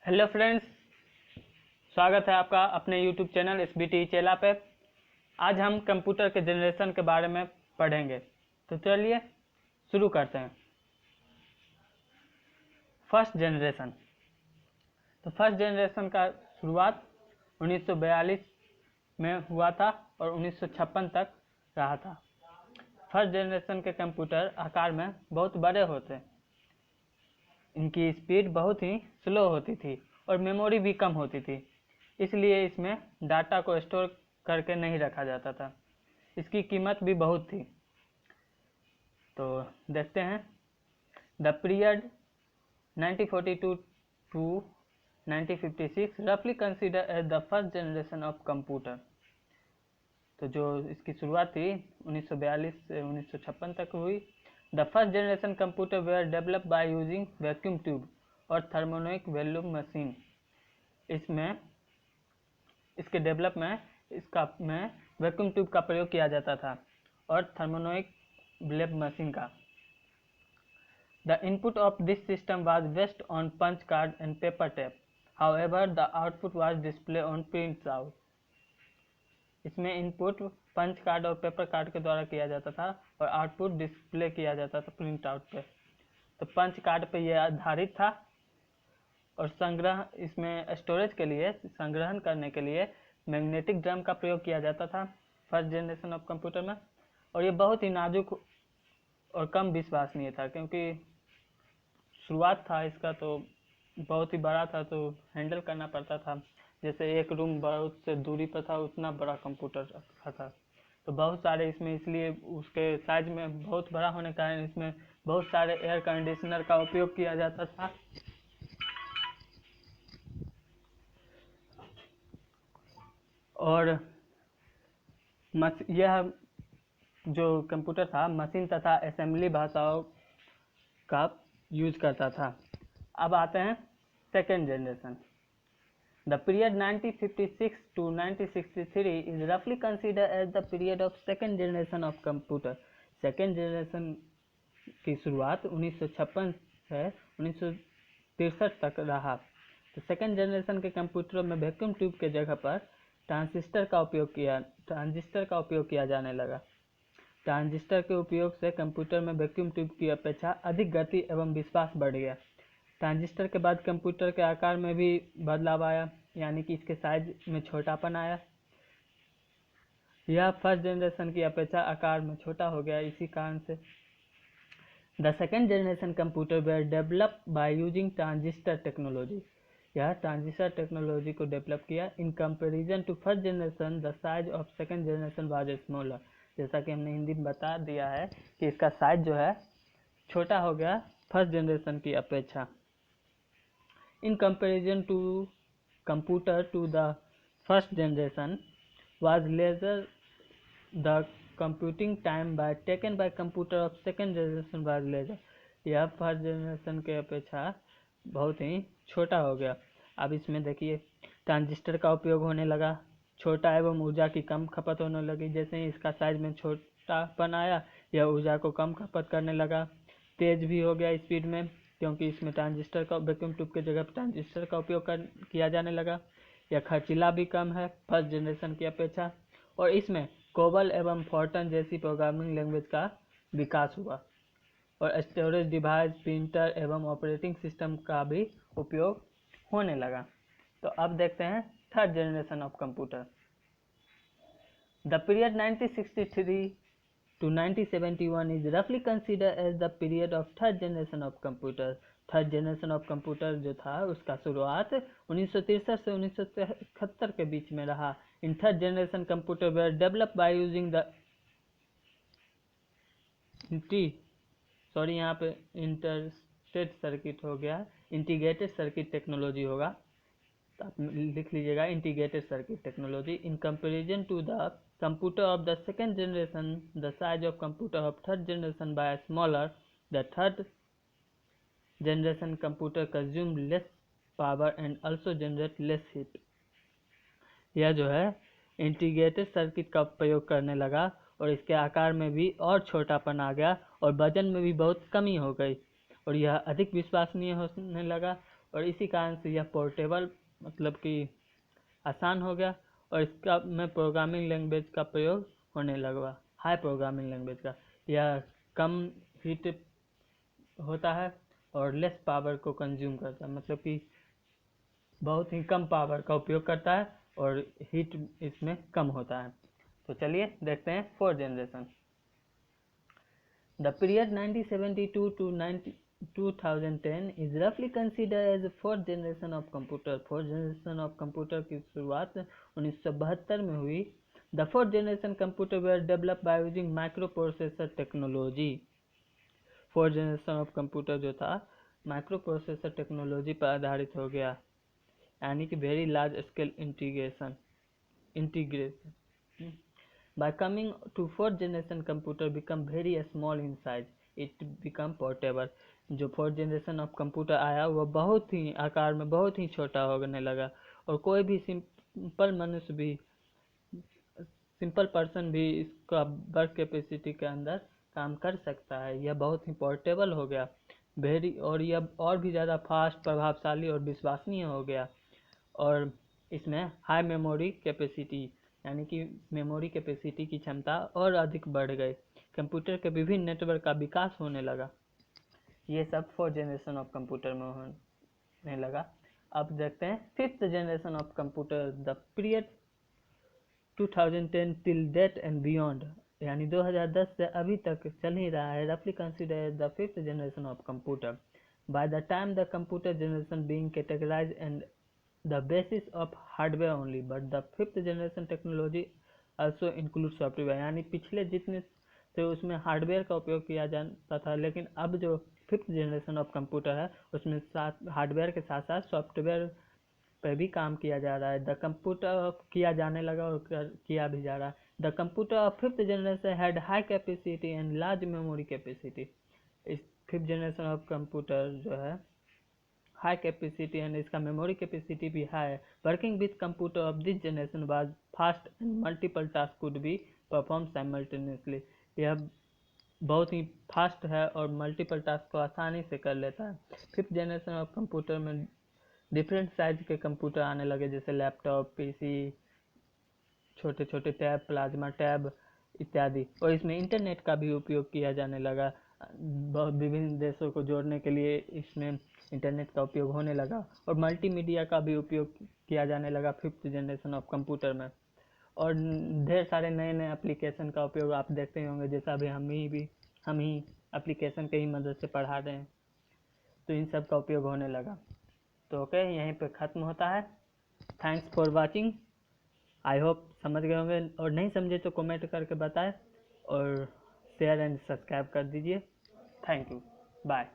Hello friends, स्वागत है आपका अपने यूट्यूब चैनल SBT चेला पे। आज हम कंप्यूटर के जनरेशन के बारे में पढ़ेंगे, तो चलिए शुरू करते हैं। First generation. तो फर्स्ट जनरेशन का शुरुआत 1942 में हुआ था और 1956 तक रहा था। फर्स्ट जनरेशन के कंप्यूटर आकार में बहुत बड़े होते हैं, इनकी स्पीड बहुत ही स्लो होती थी और मेमोरी भी कम होती थी, इसलिए इसमें डाटा को स्टोर करके नहीं रखा जाता था। इसकी कीमत भी बहुत थी। तो देखते हैं, द पीरियड 1942 टू 1956 रफली consider as the first generation of computer. तो जो इसकी शुरुआत थी 1942 से 1956 तक हुई। The first generation computer were develop by using vacuum tube और थर्मोनिक वॉल्यूम मशीन। इसके डेवलप में वैक्यूम ट्यूब का प्रयोग किया जाता था और थर्मोनिक वॉल्यूम मशीन का। The input of this system was based on punch card and paper tape, however the output was display on print out. इसमें इनपुट पंच कार्ड और पेपर कार्ड के द्वारा किया जाता था और आउटपुट डिस्प्ले किया जाता था प्रिंट आउट पे। तो पंच कार्ड पे यह आधारित था और इसमें स्टोरेज के लिए, संग्रहण करने के लिए मैग्नेटिक ड्रम का प्रयोग किया जाता था फर्स्ट जनरेशन ऑफ कंप्यूटर में। और ये बहुत ही नाजुक और कम विश्वसनीय था, क्योंकि शुरुआत था इसका तो बहुत ही बड़ा था, तो हैंडल करना पड़ता था। जैसे एक रूम बहुत से दूरी पर था, उतना बड़ा कंप्यूटर रखा था। तो बहुत सारे इसमें, इसलिए उसके साइज में बहुत बड़ा होने के कारण इसमें बहुत सारे एयर कंडीशनर का उपयोग किया जाता था। और यह जो कंप्यूटर था मशीन तथा असेंबली भाषाओं का यूज करता था। अब आते हैं second generation. The period 1956 to 1963 is रफली consider as the period of second generation of computer. Second generation की शुरुआत 1956 से 1963 तक रहा। तो सेकेंड जनरेशन के कंप्यूटरों में वैक्यूम ट्यूब के जगह पर ट्रांजिस्टर का उपयोग किया जाने लगा। ट्रांजिस्टर के उपयोग से कंप्यूटर में वैक्यूम ट्यूब की अपेक्षा अधिक गति एवं विश्वास बढ़ गया। ट्रांजिस्टर के बाद कंप्यूटर के आकार में भी बदलाव आया, यानी कि इसके साइज में छोटापन आया। यह फर्स्ट जनरेशन की अपेक्षा आकार में छोटा हो गया। इसी कारण से the second generation computer were develop by using transistor technology. यह ट्रांजिस्टर टेक्नोलॉजी को डेवलप किया। In comparison to first generation the size of second generation was smaller. जैसा कि हमने हिंदी में बता दिया है कि इसका साइज जो है छोटा हो गया फर्स्ट जनरेशन की अपेक्षा। In comparison to computer to the first generation was lesser. The computing time taken by computer of second generation was lesser. यह फर्स्ट जनरेशन के अपेक्षा बहुत ही छोटा हो गया। अब इसमें देखिए, ट्रांजिस्टर का उपयोग होने लगा, छोटा एवं ऊर्जा की कम खपत होने लगी। जैसे ही इसका साइज में छोटापन आया, यह ऊर्जा को कम खपत करने लगा। तेज भी हो गया स्पीड में, क्योंकि इसमें ट्रांजिस्टर का, वैक्यूम ट्यूब की जगह ट्रांजिस्टर का उपयोग किया जाने लगा। यह खर्चीला भी कम है फर्स्ट जनरेशन की अपेक्षा। और इसमें कोबल एवं फोर्टन जैसी प्रोग्रामिंग लैंग्वेज का विकास हुआ और स्टोरेज डिवाइस, प्रिंटर एवं ऑपरेटिंग सिस्टम का भी उपयोग होने लगा। तो अब देखते हैं third generation of computer. The period 1963 to 1971 is roughly considered as the period of third generation of computer. Third generation of computer जो था उसका शुरुआत 1963 से 1973 के बीच में रहा। In third generation computer were develop by using the यहाँ पे इंटरस्टेट सर्किट हो गया, इंटीग्रेटेड सर्किट टेक्नोलॉजी होगा, तो आप लिख लीजिएगा integrated circuit technology. In comparison to the computer of the second generation, the size of computer of third generation by smaller. The third generation computer consume less power and also generate less heat. यह जो है integrated circuit का प्रयोग करने लगा और इसके आकार में भी और छोटापन आ गया और वजन में भी बहुत कमी हो गई और यह अधिक विश्वसनीय होने लगा और इसी कारण से यह पोर्टेबल मतलब कि आसान हो गया, और इसका में प्रोग्रामिंग लैंग्वेज का प्रयोग होने लगा, हाई प्रोग्रामिंग लैंग्वेज का। यह कम हीट होता है और लेस पावर को कंज्यूम करता है, मतलब कि बहुत ही कम पावर का उपयोग करता है और हीट इसमें कम होता है। तो चलिए देखते हैं fourth generation. The period 1972 to 2010 is roughly considered as the fourth generation of computer। Fourth generation of computer की शुरुआत 1972 में हुई। The fourth generation computer were develop by using micro processor technology. Fourth generation of computer जो था micro processor technology पर आधारित हो गया, यानी कि very large scale integration. By coming to fourth generation computer become very small in size, it become portable। जो fourth generation of computer आया वह बहुत ही आकार में बहुत ही छोटा होने लगा, और कोई भी सिंपल मनुष्य भी, सिंपल पर्सन भी इसका वर्क कैपेसिटी के अंदर काम कर सकता है। यह बहुत ही पोर्टेबल हो गया, और यह और भी ज़्यादा फास्ट, प्रभावशाली और विश्वसनीय हो गया। और इसमें हाई मेमोरी कैपेसिटी, यानी कि मेमोरी कैपेसिटी की क्षमता और अधिक बढ़ गई। कंप्यूटर के विभिन्न नेटवर्क का विकास होने लगा। ये सब फोर्थ जनरेशन ऑफ कंप्यूटर में होने लगा। अब देखते हैं fifth generation of computer. The period 2010 till date and beyond, यानी 2010 से अभी तक चल ही रहा है, रफली consider the fifth generation of computer. By the time the computer generation being categorised and the basis of hardware only, but the fifth generation technology also includes software। यानी पिछले जितने थे उसमें हार्डवेयर का उपयोग किया जाता था, लेकिन अब जो फिफ्थ जनरेशन ऑफ कंप्यूटर है उसमें साथ हार्डवेयर के साथ साथ सॉफ्टवेयर पर भी काम किया जा रहा है। द कंप्यूटर किया जाने लगा और किया भी जा रहा है। The computer of fifth generation had high capacity and large memory capacity. इस फिफ्थ जनरेशन ऑफ कंप्यूटर जो है हाई कैपेसिटी एंड इसका मेमोरी कैपेसिटी भी हाई है। Working with computer of this generation was fast and multiple task could be perform simultaneously. यह बहुत ही fast है और मल्टीपल टास्क को आसानी से कर लेता है। फिफ्थ जनरेशन ऑफ कंप्यूटर में डिफरेंट साइज के कंप्यूटर आने लगे, जैसे लैपटॉप, पीसी, छोटे छोटे टैब, प्लाज्मा टैब इत्यादि, और इसमें इंटरनेट का भी उपयोग किया जाने लगा। विभिन्न देशों को जोड़ने के लिए इसमें इंटरनेट का उपयोग होने लगा, और मल्टीमीडिया का भी उपयोग किया जाने लगा फिफ्थ जनरेशन ऑफ कंप्यूटर में। और ढेर सारे नए नए एप्लीकेशन का उपयोग आप देखते होंगे, जैसा अभी हम ही एप्लीकेशन के ही मदद से पढ़ा रहे हैं, तो इन सब का उपयोग होने लगा। तो ओके, यहीं पे ख़त्म होता है। Thanks for watching. I hope समझ गए होंगे, और नहीं समझे तो कमेंट करके बताएं, और शेयर एंड सब्सक्राइब कर दीजिए। Thank you, bye.